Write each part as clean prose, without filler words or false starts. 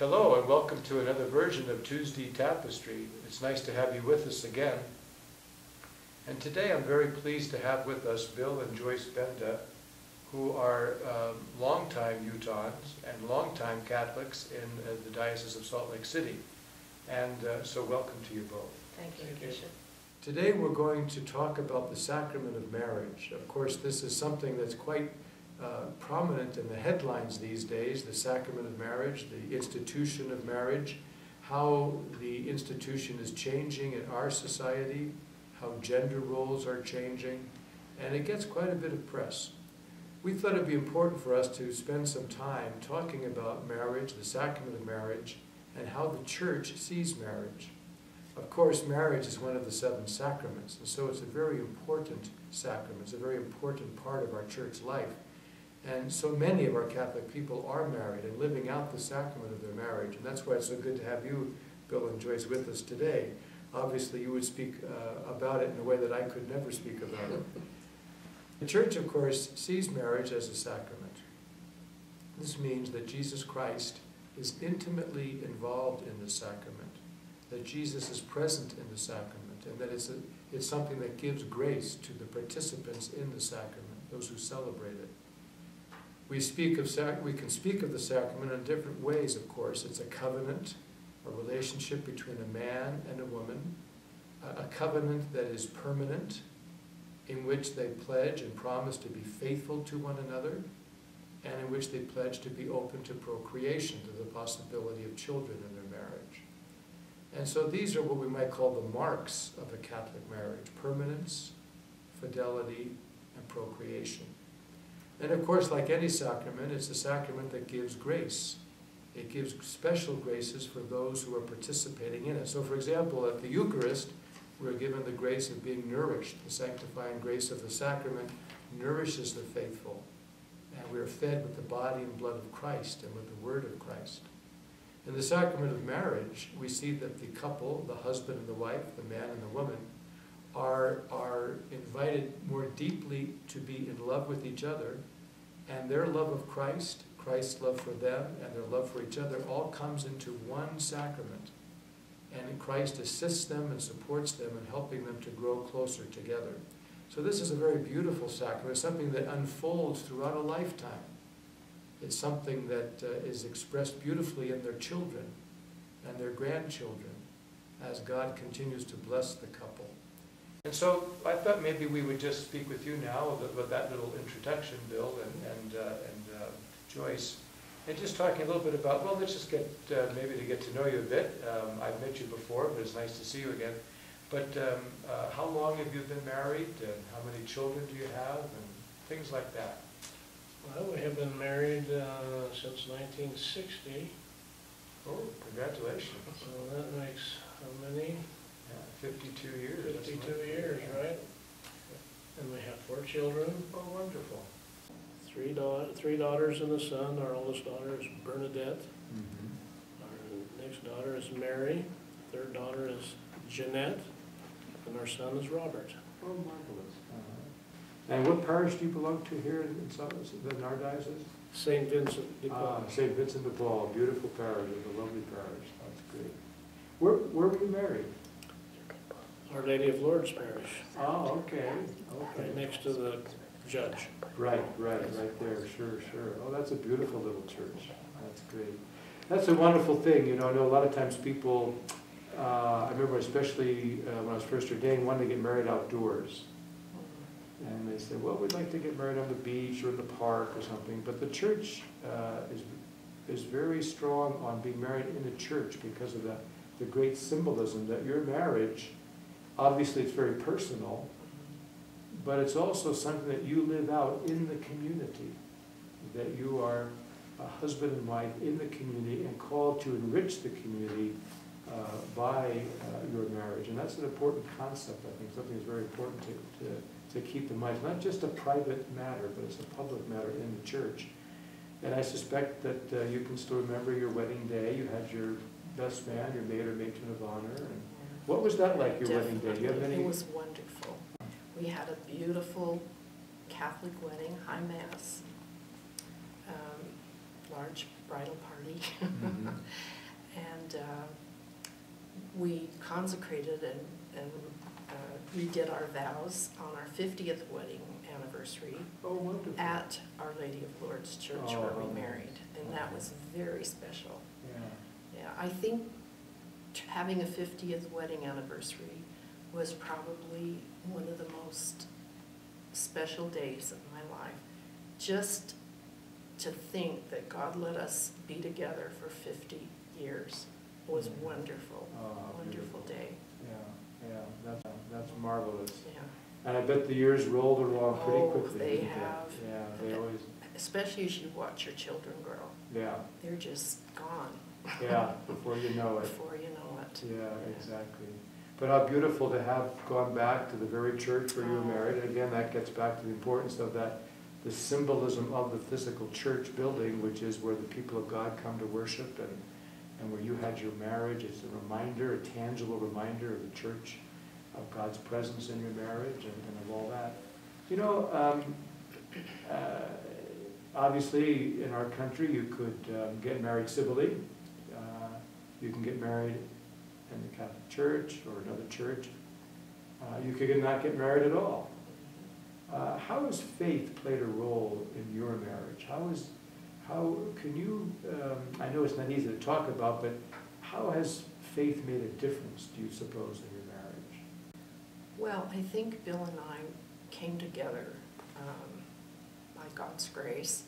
Hello and welcome to another version of Tuesday Tapestry. It's nice to have you with us again. And today I'm very pleased to have with us Bill and Joyce Benda, who are longtime Utahns and longtime Catholics in the Diocese of Salt Lake City. And so welcome to you both. Thank you, Bishop. Today we're going to talk about the sacrament of marriage. Of course, this is something that's quite prominent in the headlines these days, the sacrament of marriage, the institution of marriage, how the institution is changing in our society, how gender roles are changing, and it gets quite a bit of press. We thought it'd be important for us to spend some time talking about marriage, the sacrament of marriage, and how the Church sees marriage. Of course, marriage is one of the 7 sacraments, and so it's a very important sacrament. It's a very important part of our church life. And so many of our Catholic people are married and living out the sacrament of their marriage. And that's why it's so good to have you, Bill and Joyce, with us today. Obviously, you would speak about it in a way that I could never speak about it. The Church, of course, sees marriage as a sacrament. This means that Jesus Christ is intimately involved in the sacrament, that Jesus is present in the sacrament, and that it's something that gives grace to the participants in the sacrament, those who celebrate it. We can speak of the sacrament in different ways, of course. It's a covenant, a relationship between a man and a woman, a covenant that is permanent, in which they pledge and promise to be faithful to one another, and in which they pledge to be open to procreation, to the possibility of children in their marriage. And so these are what we might call the marks of a Catholic marriage: permanence, fidelity, and procreation. And of course, like any sacrament, it's a sacrament that gives grace. It gives special graces for those who are participating in it. So for example, at the Eucharist, we're given the grace of being nourished. The sanctifying grace of the sacrament nourishes the faithful. And we are fed with the body and blood of Christ and with the word of Christ. In the sacrament of marriage, we see that the couple, the husband and the wife, the man and the woman, are invited more deeply to be in love with each other, and their love of Christ, Christ's love for them, and their love for each other all comes into one sacrament. And Christ assists them and supports them in helping them to grow closer together. So this is a very beautiful sacrament, something that unfolds throughout a lifetime. It's something that is expressed beautifully in their children and their grandchildren as God continues to bless the couple. And so I thought maybe we would just speak with you now with that little introduction, Bill and Joyce, and just talking a little bit about, well, let's just get maybe to get to know you a bit. I've met you before, but it's nice to see you again. But how long have you been married, and how many children do you have, and things like that? Well, we have been married since 1960. Oh, congratulations. So that makes how many? 52 years. 52 years, right? And we have 4 children. Oh, wonderful. 3 daughters and a son. Our oldest daughter is Bernadette. Mm-hmm. Our next daughter is Mary. 3rd daughter is Jeanette. And our son is Robert. Oh, marvelous. And what parish do you belong to here in our diocese? St. Vincent de Paul. St. Vincent de Paul, beautiful parish, a lovely parish. That's great. Where were you married? Our Lady of Lourdes Parish. Oh, okay. Right next to the judge. Right there, sure. Oh, that's a beautiful little church. That's great. That's a wonderful thing, you know. I know a lot of times people, I remember especially when I was first ordained, wanted to get married outdoors. And they said, well, we'd like to get married on the beach or in the park or something. But the church is very strong on being married in the church because of the great symbolism that your marriage, obviously it's very personal, but it's also something that you live out in the community, that you are a husband and wife in the community and called to enrich the community by your marriage. And that's an important concept, I think, something that's very important to keep in mind. It's not just a private matter, but it's a public matter in the church. And I suspect that you can still remember your wedding day. You had your best man, your maid or matron of honor. And what was that like, your wedding day? Do you have any? It was wonderful. We had a beautiful Catholic wedding, high mass, large bridal party. Mhm. And we consecrated and redid our vows on our 50th wedding anniversary Oh, wonderful. at Our Lady of Lourdes Church Oh, where we nice. married. And that was very special. Yeah. Yeah, I think having a 50th wedding anniversary was probably one of the most special days of my life. Just to think that God let us be together for 50 years was wonderful, Oh, wonderful beautiful. day. Yeah, that's marvelous. Yeah, And I bet the years rolled along pretty Oh, quickly. they didn't have. Yeah, they always, especially as you watch your children grow. yeah, They're just gone yeah, before you know it. before you know it. Yeah, exactly. But how beautiful to have gone back to the very church where you were Oh. married. And again, that gets back to the importance of that, the symbolism of the physical church building, which is where the people of God come to worship, and where you had your marriage. It's a reminder, a tangible reminder of the church, of God's presence in your marriage, and of all that. You know, obviously in our country you could get married civilly. You can get married in the Catholic Church or another church. You could not get married at all. How has faith played a role in your marriage? How can you, I know it's not easy to talk about, but how has faith made a difference, do you suppose, in your marriage? Well, I think Bill and I came together by God's grace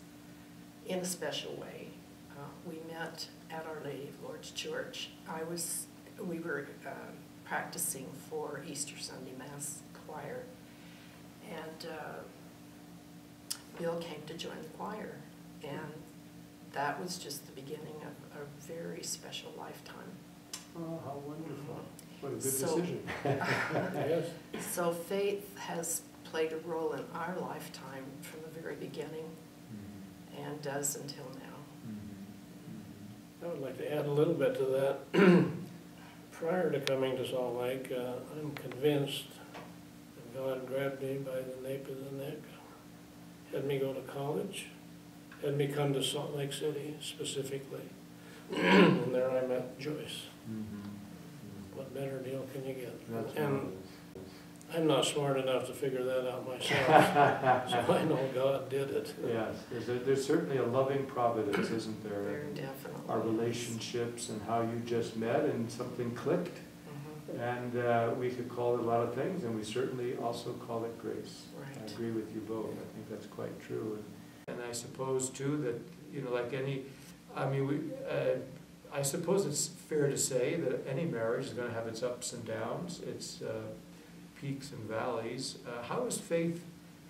in a special way. We met at Our Lady of Lourdes Church. We were practicing for Easter Sunday Mass choir, and Bill came to join the choir, and that was just the beginning of a very special lifetime. Oh, how wonderful. What a good So- decision. Yes. So faith has played a role in our lifetime from the very beginning and does until now. I would like to add a little bit to that. Prior to coming to Salt Lake, I'm convinced that God grabbed me by the nape of the neck, had me go to college, had me come to Salt Lake City specifically, and there I met Joyce. What better deal can you get? That's And marvelous. I'm not smart enough to figure that out myself, so I know God did it. Yes, there's certainly a loving providence, isn't there? Very definitely. Our relationships and how you just met and something clicked. Mhm. And we could call it a lot of things, and we certainly also call it grace. I Right. agree with you both. I think that's quite true. And I suppose too that, you know, like any, I mean, I suppose it's fair to say that any marriage is going to have its ups and downs, its peaks and valleys. How has faith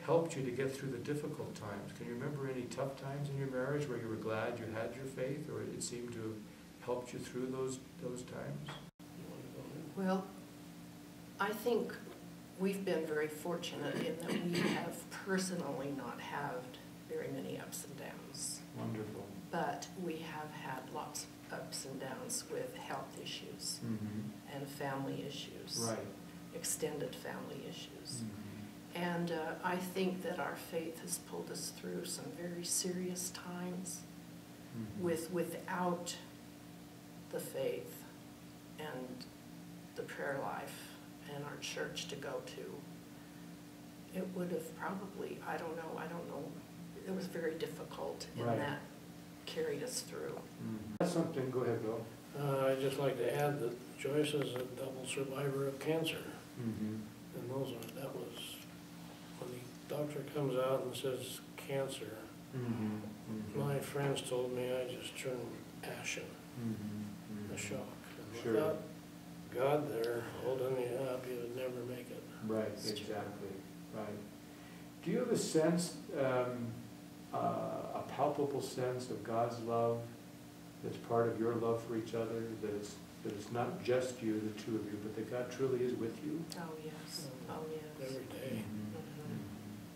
helped you to get through the difficult times? Can you remember any tough times in your marriage where you were glad you had your faith, or it seemed to have helped you through those times? Well, I think we've been very fortunate in that we have personally not had very many ups and downs. Wonderful. But we have had lots of ups and downs with health issues and family issues. Right. Extended family issues. Mhm. And I think that our faith has pulled us through some very serious times Mhm. without the faith and the prayer life and our church to go to. It would have probably, I don't know, it was very difficult, and Right. that carried us through. Mhm. That's something, go ahead, Bill. I'd just like to add that Joyce is a double survivor of cancer. Mhm. And that was, when the doctor comes out and says cancer, Mhm. Mhm. my friends told me I just turned ashen, Mhm. a shock. And Sure. without God there holding you up, you would never make it. Right, That's true. exactly, right. Do you have a sense, a palpable sense of God's love that's part of your love for each other, that it's not just you, the two of you, but that God truly is with you? Oh, yes, oh, yes. Every day.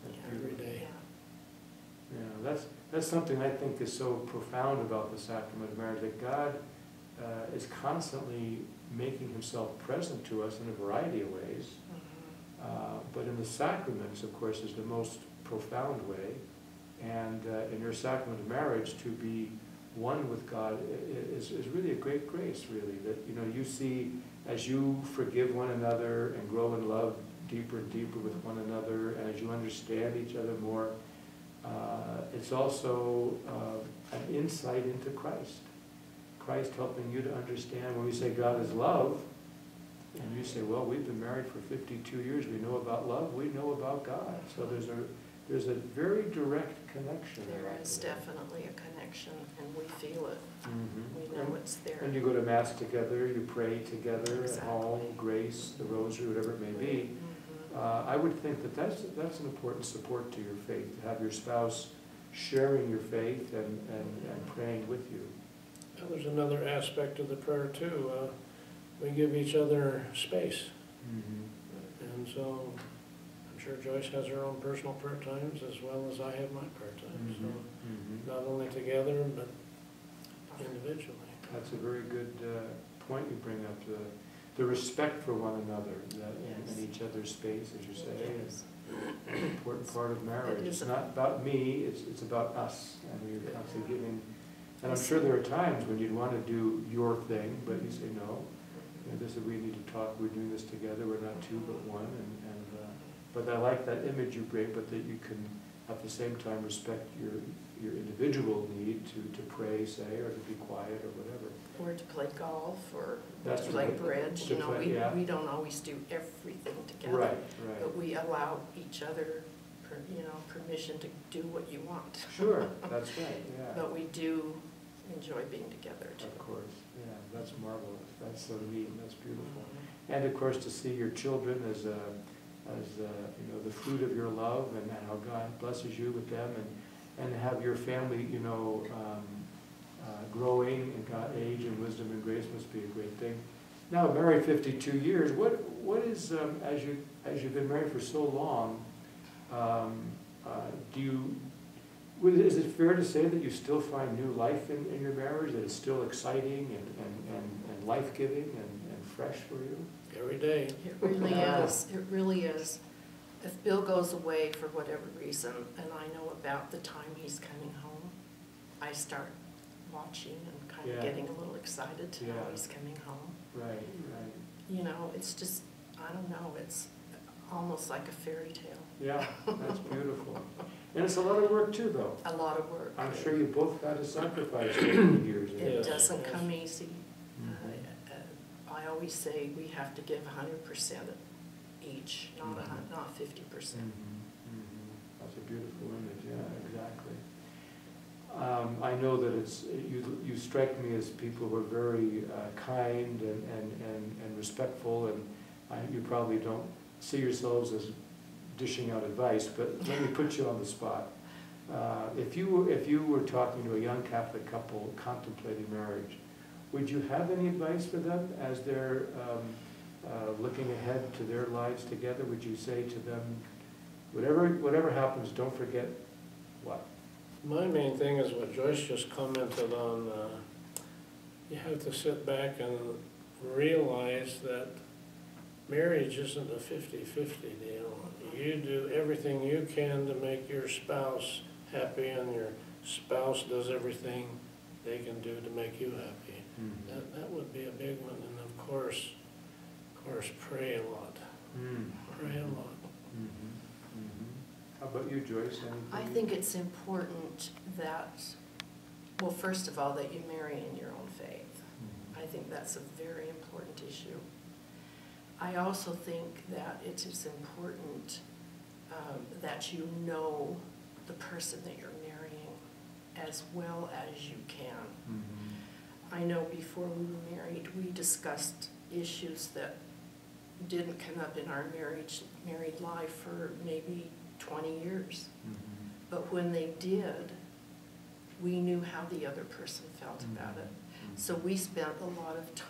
That's Yeah. Every beautiful. day. Yeah. Yeah, that's something I think is so profound about the sacrament of marriage, that God is constantly making himself present to us in a variety of ways. But in the sacraments, of course, is the most profound way. And in your sacrament of marriage, to be one with God is really a great grace, really, that, you know, you see as you forgive one another and grow in love deeper and deeper with one another, and as you understand each other more, it's also an insight into Christ. Christ helping you to understand. When we say God is love, and you say, well, we've been married for 52 years, we know about love, we know about God. So there's a very direct connection there. There is definitely a connection, and we feel it. Mm-hmm. We know it's there. And you go to Mass together, you pray together at home, Exactly. grace, the rosary, whatever it may be. I would think that that's an important support to your faith, to have your spouse sharing your faith and praying with you. There's another aspect of the prayer too. We give each other space. And so I'm sure Joyce has her own personal prayer times as well as I have my prayer times. So not only together, but individually. That's a very good point you bring up, the respect for one another, in each other's space, as you say, is an important part of marriage. It's not about me, it's about us, and we're constantly giving. And I'm sure there are times when you'd want to do your thing, but you say, no, you know, this is, we need to talk, we're doing this together, we're not two but one, but I like that image you bring, but that you can at the same time respect your individual need to pray, say, or to be quiet or whatever. Or to play golf, or That's to play right. bridge. To You know, play, we don't always do everything together. Right. But we allow each other, permission to do what you want. Sure, that's right, yeah. But we do enjoy being together too. Of course, yeah, that's marvelous. That's so neat, and that's beautiful. And of course, to see your children as the fruit of your love, and how God blesses you with them, and have your family, growing in God, age and wisdom and grace must be a great thing. Now, married 52 years, what is, as you've been married for so long, is it fair to say that you still find new life in your marriage, that it's still exciting and life-giving and fresh for you? Every day. It really is. It really is. If Bill goes away for whatever reason, and I know about the time he's coming home, I start watching and kind of getting a little excited to know he's coming home. Right. You know, it's just, I don't know, it's almost like a fairy tale. Yeah, that's beautiful. And it's a lot of work too, though. A lot of work. I'm sure you both had to sacrifice over the years. It doesn't come easy. I always say we have to give 100% each, not 50%. That's a beautiful image, yeah, exactly. I know that you strike me as people who are very kind and respectful, and you probably don't see yourselves as dishing out advice, but let me put you on the spot. If you were talking to a young Catholic couple contemplating marriage, would you have any advice for them as they're looking ahead to their lives together? Would you say to them, whatever happens, don't forget what? My main thing is what Joyce just commented on. You have to sit back and realize that marriage isn't a 50-50 deal. You do everything you can to make your spouse happy, and your spouse does everything they can do to make you happy. That would be a big one. And of course, pray a lot. Pray a lot. How about you, Joyce? Anything? I think it's important that, well, first of all, that you marry in your own faith. I think that's a very important issue. I also think that it is important that you know the person that you're marrying as well as you can. I know before we were married, we discussed issues that didn't come up in our married life for maybe 20 years. But when they did, we knew how the other person felt about it. So we spent a lot of time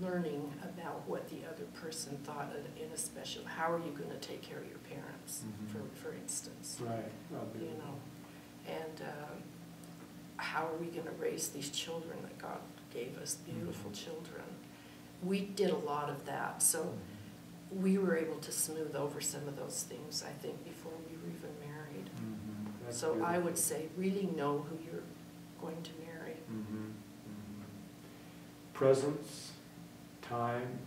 learning about what the other person thought in a special, how are you going to take care of your parents, for instance. Right. You know, and how are we going to raise these children that God gave us, beautiful children. We did a lot of that, so we were able to smooth over some of those things, I think, before we were even married. That's So I beautiful. would say, really know who you're going to marry. Presence, time,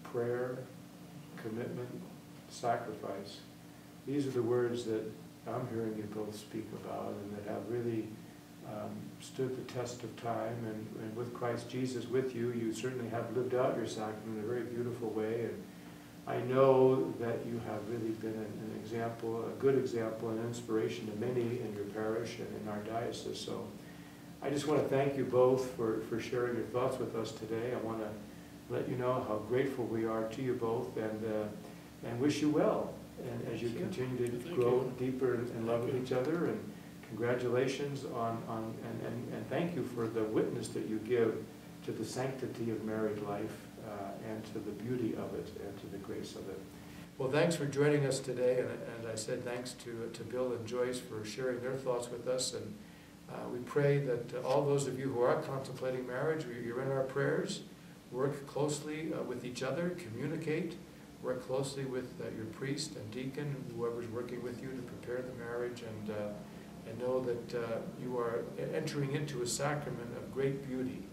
prayer, commitment, sacrifice. These are the words that I'm hearing you both speak about and that have really stood the test of time. And with Christ Jesus with you, you certainly have lived out your sacrament in a very beautiful way. And I know that you have really been an example, a good example, and inspiration to many in your parish and in our diocese. So I just want to thank you both for sharing your thoughts with us today. I want to let you know how grateful we are to you both and wish you well. And as you continue to grow deeper in love with each other, and congratulations and thank you for the witness that you give to the sanctity of married life and to the beauty of it and to the grace of it. Well, thanks for joining us today, and I said thanks to Bill and Joyce for sharing their thoughts with us, and we pray that all those of you who are contemplating marriage, you're in our prayers. Work closely with each other, communicate, work closely with your priest and deacon, and whoever's working with you to prepare the marriage, and know that you are entering into a sacrament of great beauty,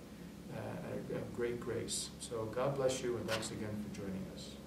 of great grace. So God bless you, and thanks again for joining us.